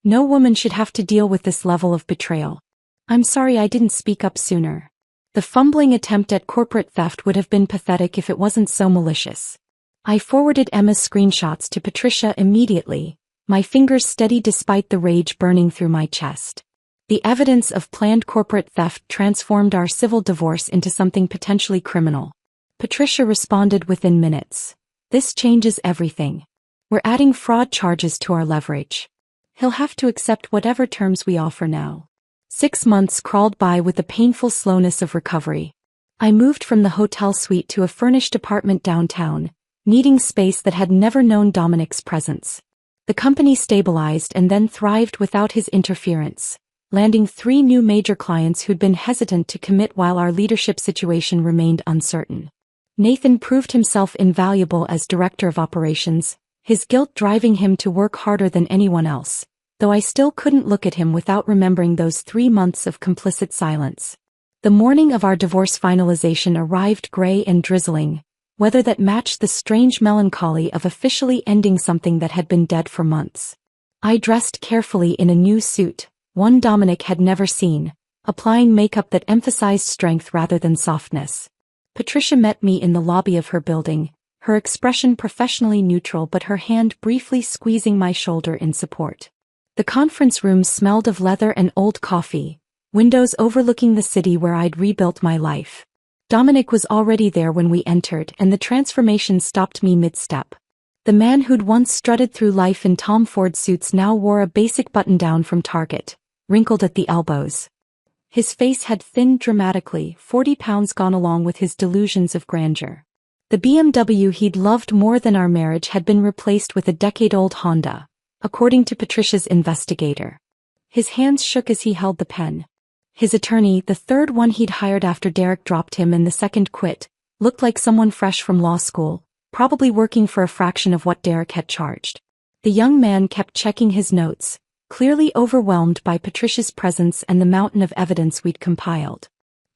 No woman should have to deal with this level of betrayal. I'm sorry I didn't speak up sooner. The fumbling attempt at corporate theft would have been pathetic if it wasn't so malicious. I forwarded Emma's screenshots to Patricia immediately, my fingers steady despite the rage burning through my chest. The evidence of planned corporate theft transformed our civil divorce into something potentially criminal. Patricia responded within minutes. This changes everything. We're adding fraud charges to our leverage. He'll have to accept whatever terms we offer now. 6 months crawled by with the painful slowness of recovery. I moved from the hotel suite to a furnished apartment downtown, needing space that had never known Dominic's presence. The company stabilized and then thrived without his interference, landing 3 new major clients who'd been hesitant to commit while our leadership situation remained uncertain. Nathan proved himself invaluable as director of operations, his guilt driving him to work harder than anyone else, though I still couldn't look at him without remembering those 3 months of complicit silence. The morning of our divorce finalization arrived gray and drizzling, weather that matched the strange melancholy of officially ending something that had been dead for months. I dressed carefully in a new suit, one Dominic had never seen, applying makeup that emphasized strength rather than softness. Patricia met me in the lobby of her building, her expression professionally neutral but her hand briefly squeezing my shoulder in support. The conference room smelled of leather and old coffee, windows overlooking the city where I'd rebuilt my life. Dominic was already there when we entered and the transformation stopped me mid-step. The man who'd once strutted through life in Tom Ford suits now wore a basic button-down from Target, wrinkled at the elbows. His face had thinned dramatically, 40 pounds gone along with his delusions of grandeur. The BMW he'd loved more than our marriage had been replaced with a decade-old Honda, according to Patricia's investigator. His hands shook as he held the pen. His attorney, the third one he'd hired after Derek dropped him and the second quit, looked like someone fresh from law school, probably working for a fraction of what Derek had charged. The young man kept checking his notes, clearly overwhelmed by Patricia's presence and the mountain of evidence we'd compiled.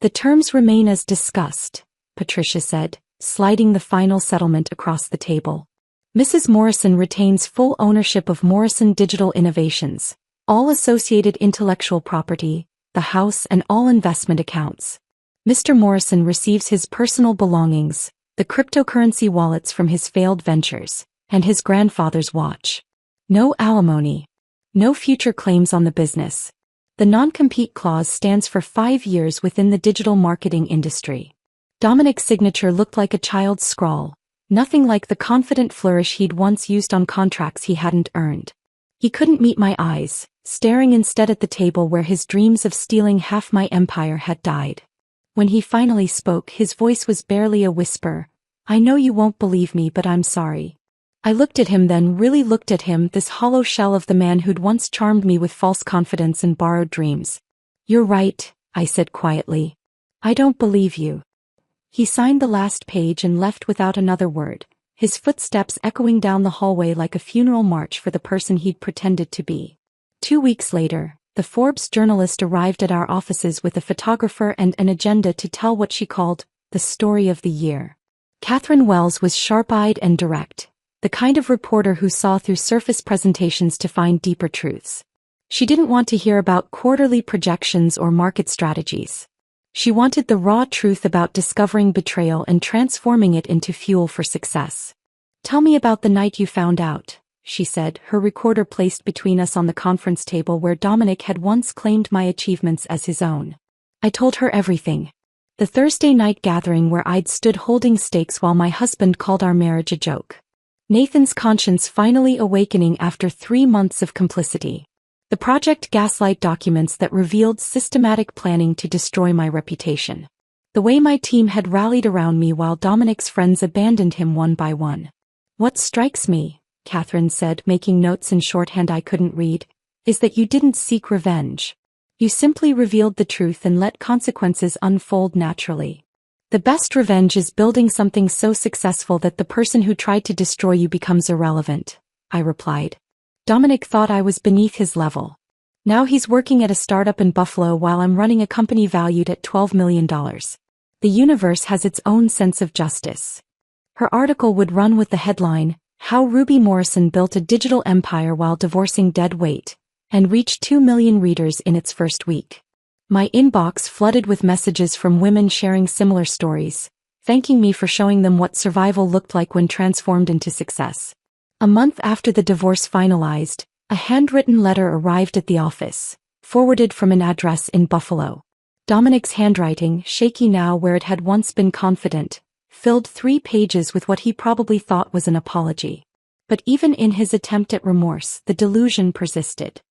"The terms remain as discussed," Patricia said, sliding the final settlement across the table. "Mrs. Morrison retains full ownership of Morrison Digital Innovations, all associated intellectual property, the house and all investment accounts. Mr. Morrison receives his personal belongings, the cryptocurrency wallets from his failed ventures, and his grandfather's watch. No alimony. No future claims on the business. The non-compete clause stands for 5 years within the digital marketing industry." Dominic's signature looked like a child's scrawl, nothing like the confident flourish he'd once used on contracts he hadn't earned. He couldn't meet my eyes, staring instead at the table where his dreams of stealing half my empire had died. When he finally spoke, his voice was barely a whisper. "I know you won't believe me, but I'm sorry." I looked at him, then really looked at him, this hollow shell of the man who'd once charmed me with false confidence and borrowed dreams. "You're right," I said quietly. "I don't believe you." He signed the last page and left without another word, his footsteps echoing down the hallway like a funeral march for the person he'd pretended to be. 2 weeks later, the Forbes journalist arrived at our offices with a photographer and an agenda to tell what she called the story of the year. Catherine Wells was sharp-eyed and direct, the kind of reporter who saw through surface presentations to find deeper truths. She didn't want to hear about quarterly projections or market strategies. She wanted the raw truth about discovering betrayal and transforming it into fuel for success. "Tell me about the night you found out," she said, her recorder placed between us on the conference table where Dominic had once claimed my achievements as his own. I told her everything. The Thursday night gathering where I'd stood holding stakes while my husband called our marriage a joke. Nathan's conscience finally awakening after 3 months of complicity. The Project Gaslight documents that revealed systematic planning to destroy my reputation. The way my team had rallied around me while Dominic's friends abandoned him one by one. "What strikes me," Catherine said, making notes in shorthand I couldn't read, "is that you didn't seek revenge. You simply revealed the truth and let consequences unfold naturally. The best revenge is building something so successful that the person who tried to destroy you becomes irrelevant," I replied. Dominic thought I was beneath his level. Now he's working at a startup in Buffalo while I'm running a company valued at $12 million. The universe has its own sense of justice. Her article would run with the headline, "How Ruby Morrison Built a Digital Empire While Divorcing Dead Weight," and reached 2 million readers in its first week. My inbox flooded with messages from women sharing similar stories, thanking me for showing them what survival looked like when transformed into success. A month after the divorce finalized, a handwritten letter arrived at the office, forwarded from an address in Buffalo. Dominic's handwriting, shaky now where it had once been confident, filled 3 pages with what he probably thought was an apology. But even in his attempt at remorse, the delusion persisted.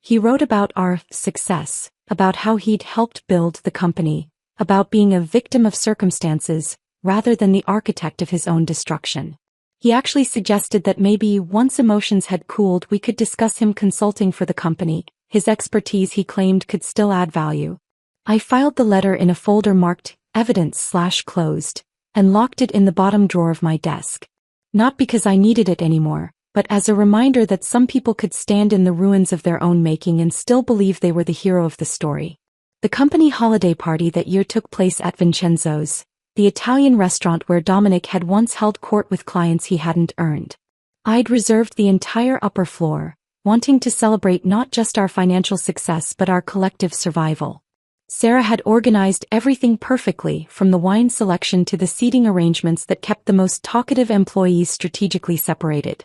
He wrote about our success, about how he'd helped build the company, about being a victim of circumstances, rather than the architect of his own destruction. He actually suggested that maybe once emotions had cooled we could discuss him consulting for the company. His expertise he claimed could still add value. I filed the letter in a folder marked evidence/closed, and locked it in the bottom drawer of my desk. Not because I needed it anymore, but as a reminder that some people could stand in the ruins of their own making and still believe they were the hero of the story. The company holiday party that year took place at Vincenzo's, the Italian restaurant where Dominic had once held court with clients he hadn't earned. I'd reserved the entire upper floor, wanting to celebrate not just our financial success but our collective survival. Sarah had organized everything perfectly, from the wine selection to the seating arrangements that kept the most talkative employees strategically separated.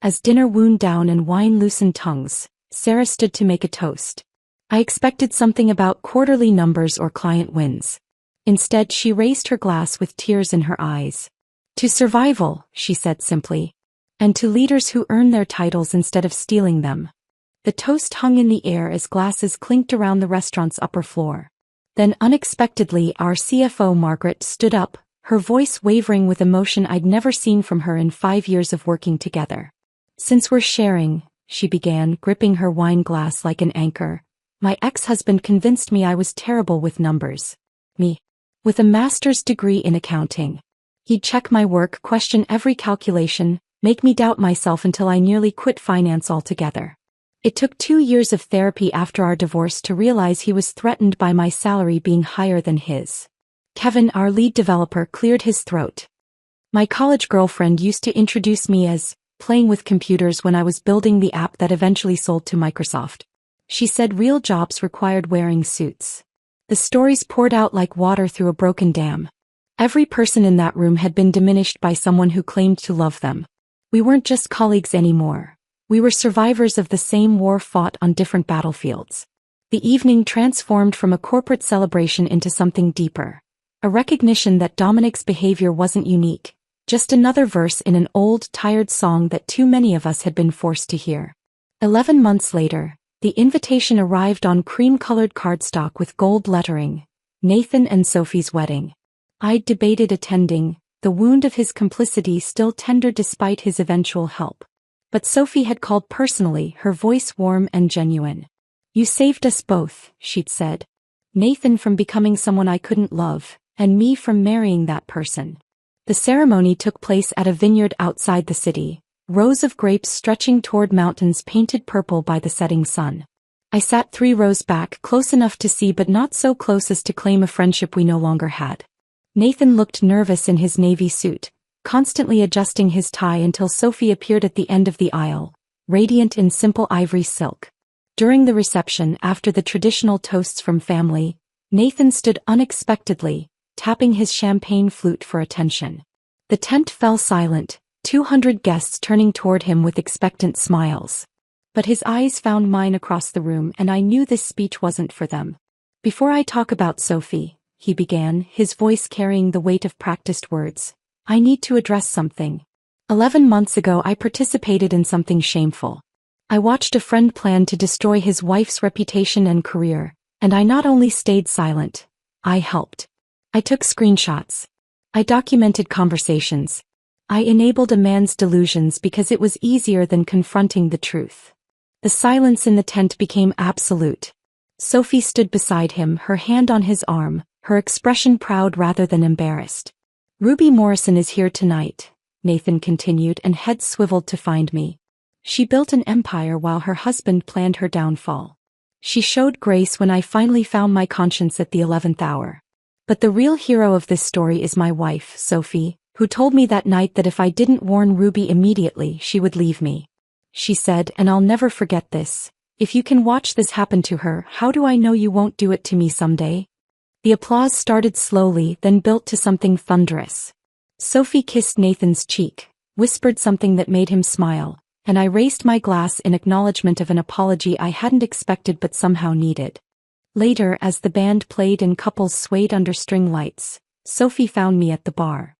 As dinner wound down and wine loosened tongues, Sarah stood to make a toast. I expected something about quarterly numbers or client wins. Instead, she raised her glass with tears in her eyes. To survival, she said simply. And to leaders who earn their titles instead of stealing them. The toast hung in the air as glasses clinked around the restaurant's upper floor. Then unexpectedly, our CFO Margaret stood up, her voice wavering with emotion I'd never seen from her in 5 years of working together. Since we're sharing, she began, gripping her wine glass like an anchor, my ex-husband convinced me I was terrible with numbers. Me. With a master's degree in accounting. He'd check my work, question every calculation, make me doubt myself until I nearly quit finance altogether. It took 2 years of therapy after our divorce to realize he was threatened by my salary being higher than his. Kevin, our lead developer, cleared his throat. My college girlfriend used to introduce me as playing with computers when I was building the app that eventually sold to Microsoft. She said real jobs required wearing suits. The stories poured out like water through a broken dam. Every person in that room had been diminished by someone who claimed to love them. We weren't just colleagues anymore. We were survivors of the same war fought on different battlefields. The evening transformed from a corporate celebration into something deeper. A recognition that Dominic's behavior wasn't unique. Just another verse in an old, tired song that too many of us had been forced to hear. 11 months later, the invitation arrived on cream-colored cardstock with gold lettering. Nathan and Sophie's wedding. I'd debated attending, the wound of his complicity still tender despite his eventual help. But Sophie had called personally, her voice warm and genuine. You saved us both, she'd said. Nathan from becoming someone I couldn't love, and me from marrying that person. The ceremony took place at a vineyard outside the city, rows of grapes stretching toward mountains painted purple by the setting sun. I sat 3 rows back, close enough to see but not so close as to claim a friendship we no longer had. Nathan looked nervous in his navy suit, constantly adjusting his tie until Sophie appeared at the end of the aisle, radiant in simple ivory silk. During the reception, after the traditional toasts from family, Nathan stood unexpectedly, tapping his champagne flute for attention. The tent fell silent, 200 guests turning toward him with expectant smiles. But his eyes found mine across the room and I knew this speech wasn't for them. Before I talk about Sophie, he began, his voice carrying the weight of practiced words, I need to address something. 11 months ago I participated in something shameful. I watched a friend plan to destroy his wife's reputation and career, and I not only stayed silent, I helped. I took screenshots. I documented conversations. I enabled a man's delusions because it was easier than confronting the truth. The silence in the tent became absolute. Sophie stood beside him, her hand on his arm, her expression proud rather than embarrassed. Ruby Morrison is here tonight, Nathan continued, and head swiveled to find me. She built an empire while her husband planned her downfall. She showed grace when I finally found my conscience at the 11th hour. But the real hero of this story is my wife, Sophie, who told me that night that if I didn't warn Ruby immediately, she would leave me. She said, and I'll never forget this, if you can watch this happen to her, how do I know you won't do it to me someday? The applause started slowly, then built to something thunderous. Sophie kissed Nathan's cheek, whispered something that made him smile, and I raised my glass in acknowledgement of an apology I hadn't expected but somehow needed. Later, as the band played and couples swayed under string lights, Sophie found me at the bar.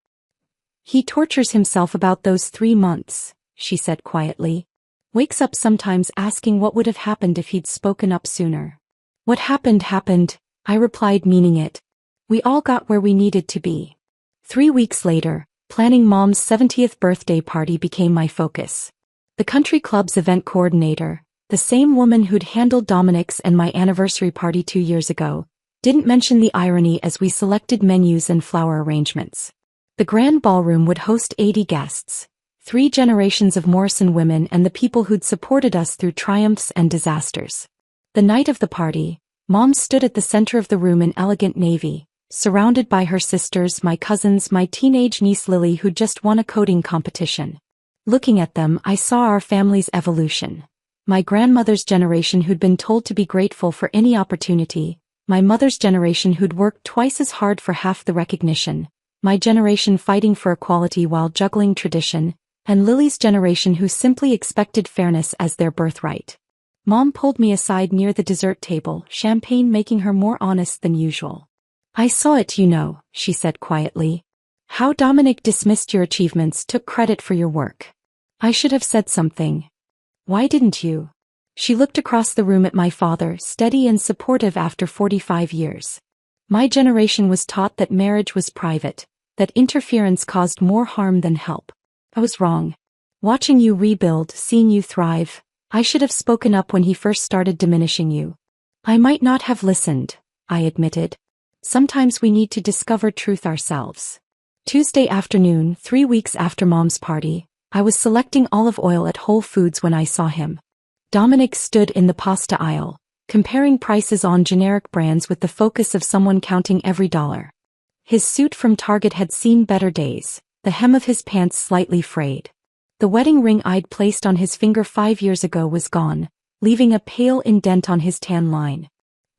He tortures himself about those 3 months, she said quietly. Wakes up sometimes asking what would have happened if he'd spoken up sooner. What happened happened, I replied, meaning it. We all got where we needed to be. 3 weeks later, planning Mom's 70th birthday party became my focus. The country club's event coordinator, the same woman who'd handled Dominic's and my anniversary party 2 years ago, didn't mention the irony as we selected menus and flower arrangements. The grand ballroom would host 80 guests, 3 generations of Morrison women and the people who'd supported us through triumphs and disasters. The night of the party, Mom stood at the center of the room in elegant navy, surrounded by her sisters, my cousins, my teenage niece Lily who'd just won a coding competition. Looking at them, I saw our family's evolution. My grandmother's generation who'd been told to be grateful for any opportunity, my mother's generation who'd worked twice as hard for half the recognition, my generation fighting for equality while juggling tradition, and Lily's generation who simply expected fairness as their birthright. Mom pulled me aside near the dessert table, champagne making her more honest than usual. "I saw it, she said quietly. "How Dominic dismissed your achievements, took credit for your work. I should have said something. Why didn't you?" She looked across the room at my father, steady and supportive after 45 years. "My generation was taught that marriage was private, that interference caused more harm than help. I was wrong. Watching you rebuild, seeing you thrive, I should have spoken up when he first started diminishing you." "I might not have listened," I admitted. "Sometimes we need to discover truth ourselves." Tuesday afternoon, 3 weeks after Mom's party, I was selecting olive oil at Whole Foods when I saw him. Dominic stood in the pasta aisle, comparing prices on generic brands with the focus of someone counting every dollar. His suit from Target had seen better days, the hem of his pants slightly frayed. The wedding ring I'd placed on his finger 5 years ago was gone, leaving a pale indent on his tan line.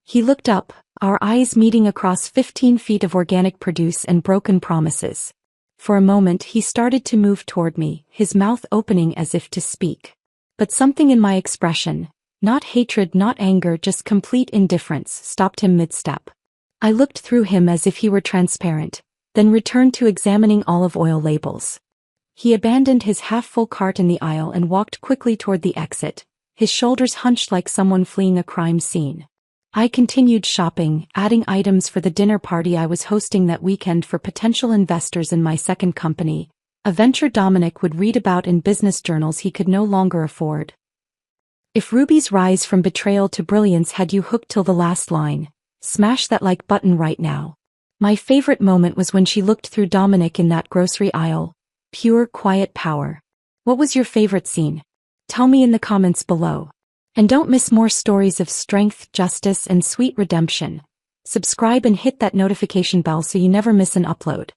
He looked up, our eyes meeting across 15 feet of organic produce and broken promises. For a moment he started to move toward me, his mouth opening as if to speak. But something in my expression, not hatred, not anger, just complete indifference, stopped him mid-step. I looked through him as if he were transparent, then returned to examining olive oil labels. He abandoned his half-full cart in the aisle and walked quickly toward the exit, his shoulders hunched like someone fleeing a crime scene. I continued shopping, adding items for the dinner party I was hosting that weekend for potential investors in my second company, a venture Dominic would read about in business journals he could no longer afford. If Ruby's rise from betrayal to brilliance had you hooked till the last line, smash that like button right now. My favorite moment was when she looked through Dominic in that grocery aisle. Pure, quiet power. What was your favorite scene? Tell me in the comments below. And don't miss more stories of strength, justice, and sweet redemption. Subscribe and hit that notification bell so you never miss an upload.